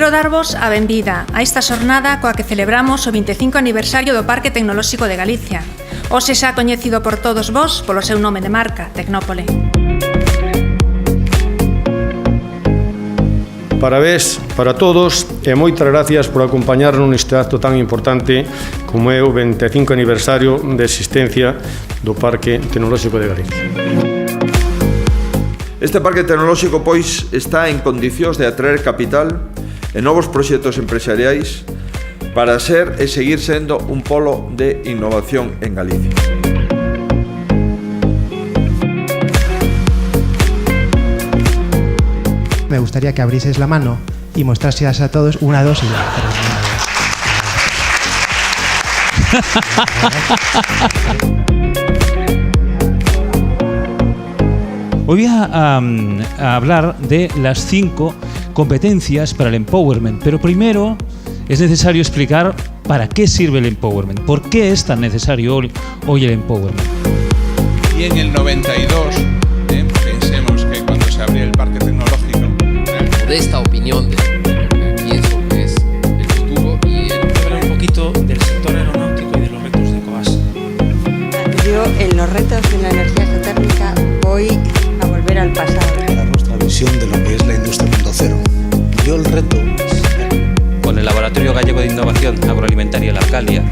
Quero darvos a benvida a esta xornada coa que celebramos o 25 aniversario do Parque Tecnolóxico de Galicia, hoxe xa coñecido por todos vos polo seu nome de marca, Tecnópole. Parabéns para todos e moitas gracias por acompañarnos neste acto tan importante como é o 25 aniversario de existencia do Parque Tecnolóxico de Galicia. Este parque tecnolóxico, pois, está en condicións de atraer capital e novos proxectos empresariais para ser e seguir sendo un polo de innovación en Galicia. Me gustaría que abrieseis la mano y mostraseis a todos una, dos y ya. Hoy voy a hablar de las 5 competencias para el empowerment, pero primero es necesario explicar para qué sirve el empowerment, por qué es tan necesario hoy el empowerment. Y en el 92, pensemos que cuando se abrió el parque tecnológico, de esta opinión de pienso que es el futuro y hablar un poquito del sector aeronáutico y de los retos de COAS. Yo en los retos de la energía geotérmica voy a volver al pasado. Para nuestra visión de lo que es la industria 4.0. Yo el reto con el Laboratorio Gallego de Innovación Agroalimentaria La Arcalia.